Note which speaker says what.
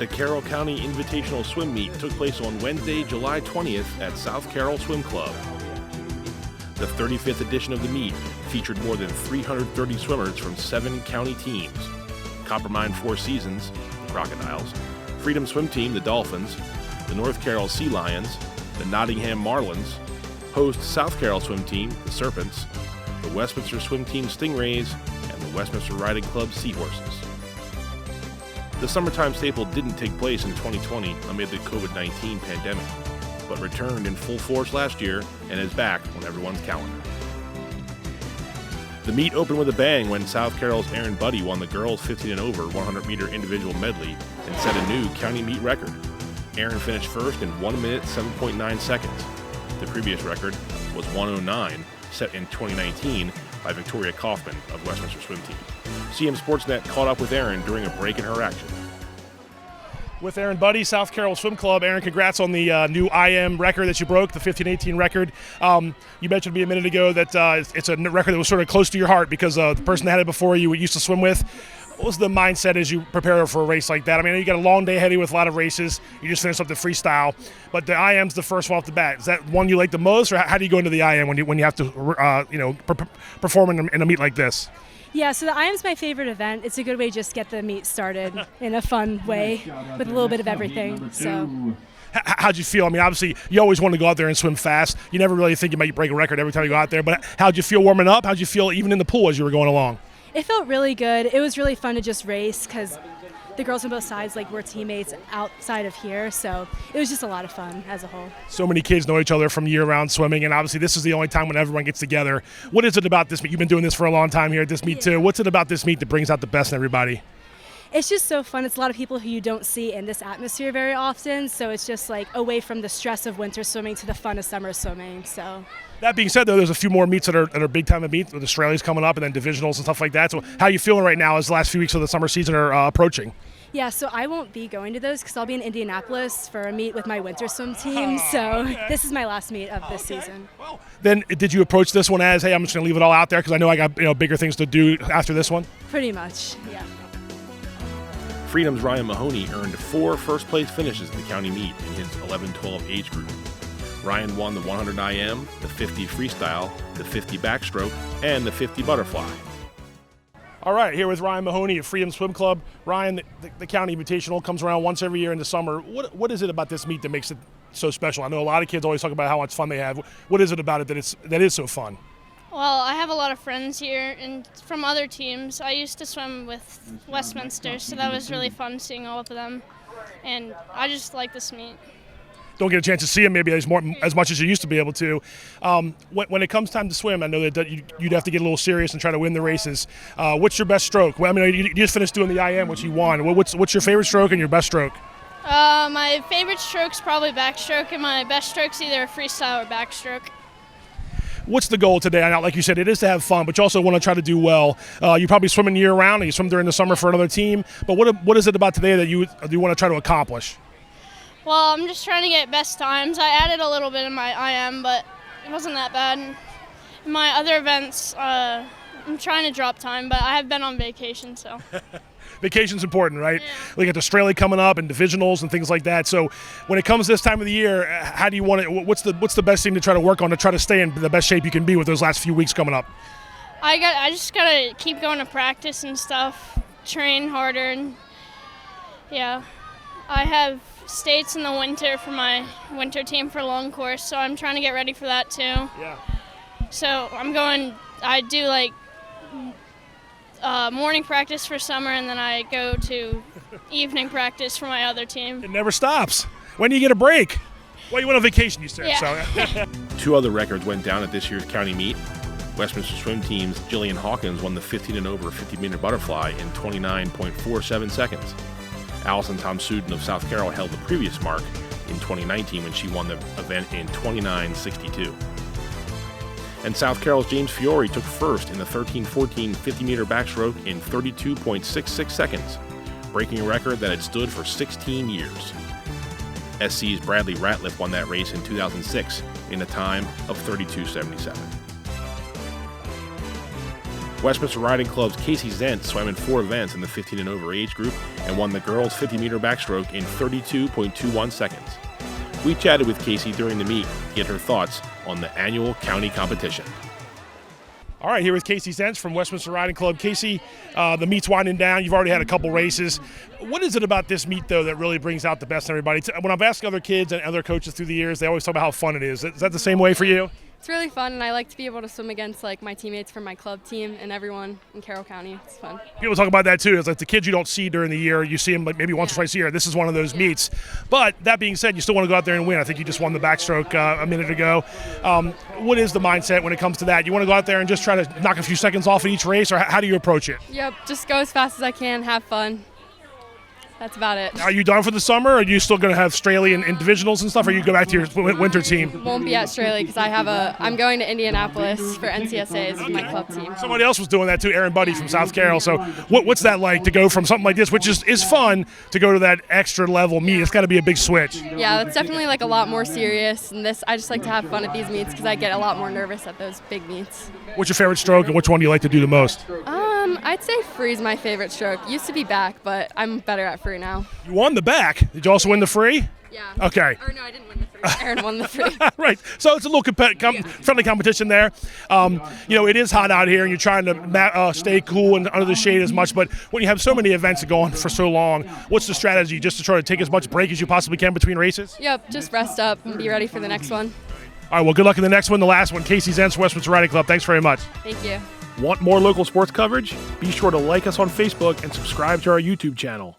Speaker 1: The Carroll County Invitational Swim Meet took place on Wednesday, July 20th at South Carroll Swim Club. The 35th edition of the meet featured more than 330 swimmers from 7 county teams: Coppermine Four Seasons, the Crocodiles; Freedom Swim Team, the Dolphins; the North Carroll Sea Lions; the Nottingham Marlins; host South Carroll Swim Team, the Serpents; the Westminster Swim Team Stingrays; and the Westminster Riding Club Seahorses. The summertime staple didn't take place in 2020 amid the COVID-19 pandemic, but returned in full force last year and is back on everyone's calendar. The meet opened with a bang when South Carroll's Erin Buddy won the girls 15 and over 100-meter individual medley and set a new county meet record. Erin finished first in 1 minute 7.9 seconds. The previous record was 1:09, set in 2019 by Victoria Kaufman of Westminster Swim Team. CMSportsNet caught up with Erin during a break in her action.
Speaker 2: With Erin Buddy, South Carroll Swim Club. Erin, congrats on the new IM record that you broke, the 15:18 record. You mentioned to me a minute ago that it's a record that was sort of close to your heart because the person that had it before you used to swim with. What was the mindset as you prepare for a race like that? I mean, you got a long day ahead of you with a lot of races. You just finished up the freestyle, but the IM's the first one off the bat. Is that one you like the most, or how do you go into the IM when you have to perform in a meet like this?
Speaker 3: Yeah, so the IM's my favorite event. It's a good way to just get the meet started in a fun way with a little bit of everything. So.
Speaker 2: How'd you feel? I mean, obviously, you always want to go out there and swim fast. You never really think you might break a record every time you go out there, but how'd you feel warming up? How'd you feel even in the pool as you were going along?
Speaker 3: It felt really good. It was really fun to just race because the girls on both sides were teammates outside of here, so it was just a lot of fun as a whole.
Speaker 2: So many kids know each other from year-round swimming, and obviously this is the only time when everyone gets together. What is it about this meet? You've been doing this for a long time here at this meet too. What's it about this meet that brings out the best in everybody?
Speaker 3: It's just so fun. It's a lot of people who you don't see in this atmosphere very often, so it's just away from the stress of winter swimming to the fun of summer swimming. So.
Speaker 2: That being said, though, there's a few more meets that are big time of meets with Australia's coming up and then divisionals and stuff like that. So how are you feeling right now as the last few weeks of the summer season are approaching?
Speaker 3: Yeah, so I won't be going to those because I'll be in Indianapolis for a meet with my winter swim team. So This is my last meet of this season.
Speaker 2: Well, then did you approach this one as, hey, I'm just going to leave it all out there because I know I got bigger things to do after this one?
Speaker 3: Pretty much, yeah.
Speaker 1: Freedom's Ryan Mahoney earned 4 first-place finishes in the county meet in his 11-12 age group. Ryan won the 100 IM, the 50 freestyle, the 50 backstroke, and the 50 butterfly.
Speaker 2: All right, here with Ryan Mahoney of Freedom Swim Club. Ryan, the County Invitational comes around once every year in the summer. What is it about this meet that makes it so special? I know a lot of kids always talk about how much fun they have. What is it about it that is so fun?
Speaker 4: Well, I have a lot of friends here and from other teams. I used to swim with Westminster, so that was really fun seeing all of them. And I just like this meet.
Speaker 2: Don't get a chance to see them maybe as much as you used to be able to. When it comes time to swim, I know that you'd have to get a little serious and try to win the races. What's your best stroke? Well, I mean, you just finished doing the IM, which you won. What's your favorite stroke and your best stroke?
Speaker 4: My favorite stroke's probably backstroke, and my best stroke's either freestyle or backstroke.
Speaker 2: What's the goal today? I know, like you said, it is to have fun, but you also want to try to do well. You probably swimming year-round, and you swim during the summer for another team. But what is it about today that you want to try to accomplish?
Speaker 4: Well, I'm just trying to get best times. I added a little bit in my IM, but it wasn't that bad. In my other events, I'm trying to drop time, but I have been on vacation, so.
Speaker 2: Vacation's important, right?
Speaker 4: Yeah.
Speaker 2: We got Australia coming up and divisionals and things like that. So when it comes this time of the year, how do you want it? What's the best thing to try to work on to try to stay in the best shape you can be with those last few weeks coming up?
Speaker 4: I just gotta keep going to practice and stuff, train harder, and yeah. I have states in the winter for my winter team for long course, so I'm trying to get ready for that too.
Speaker 2: Yeah.
Speaker 4: So I do morning practice for summer, and then I go to evening practice for my other team.
Speaker 2: It never stops. When do you get a break? Well, you went on vacation, you said.
Speaker 4: Yeah.
Speaker 2: So.
Speaker 1: 2 other records went down at this year's county meet. Westminster Swim Team's Jillian Hawkins won the 15 and over 50-meter butterfly in 29.47 seconds. Allison Tom-Suden of South Carroll held the previous mark in 2019 when she won the event in 29.62. And South Carroll's James Fiore took first in the 13-14 50-meter backstroke in 32.66 seconds, breaking a record that had stood for 16 years. SC's Bradley Ratliff won that race in 2006 in a time of 32.77. Westminster Riding Club's Casey Zent swam in 4 events in the 15 and over age group and won the girls' 50-meter backstroke in 32.21 seconds. We chatted with Casey during the meet to get her thoughts on the annual county competition.
Speaker 2: All right, here with Casey Zentz from Westminster Riding Club. Casey, the meet's winding down. You've already had a couple races. What is it about this meet, though, that really brings out the best in everybody? When I've asked other kids and other coaches through the years, they always talk about how fun it is. Is that the same way for you?
Speaker 5: It's really fun, and I like to be able to swim against like my teammates from my club team and everyone in Carroll County. It's fun.
Speaker 2: People talk about that too. It's like the kids you don't see during the year, you see them like maybe once or twice a year. This is one of those meets. But that being said, you still want to go out there and win. I think you just won the backstroke a minute ago. What is the mindset when it comes to that? You want to go out there and just try to knock a few seconds off at each race, or how do you approach it?
Speaker 5: Yep, just go as fast as I can, have fun. That's about it.
Speaker 2: Are you done for the summer, or are you still going to have Straley and divisionals and stuff, or you go back to your winter team?
Speaker 5: Won't be at Straley because I'm going to Indianapolis for NCSAs with my club team.
Speaker 2: Somebody else was doing that too, Aaron Buddy from South Carroll. So what's that like to go from something like this, which is fun, to go to that extra level meet? It's got to be a big switch.
Speaker 5: Yeah, it's definitely like a lot more serious. And I just like to have fun at these meets because I get a lot more nervous at those big meets.
Speaker 2: What's your favorite stroke, and which one do you like to do the most?
Speaker 5: I'd say free is my favorite stroke. Used to be back, but I'm better at free now.
Speaker 2: You won the back. Did you also win the free?
Speaker 5: Yeah.
Speaker 2: Okay.
Speaker 5: Or no, I didn't win the free. Aaron won the free.
Speaker 2: Right. So it's a little friendly competition there. It is hot out here, and you're trying to stay cool and under the shade as much. But when you have so many events that go on for so long, what's the strategy? Just to try to take as much break as you possibly can between races?
Speaker 5: Yep. Just rest up and be ready for the next one.
Speaker 2: All right. Well, good luck in the next one, the last one. Casey Zentz, Westminster Riding Club. Thanks very much.
Speaker 5: Thank you.
Speaker 1: Want more local sports coverage? Be sure to like us on Facebook and subscribe to our YouTube channel.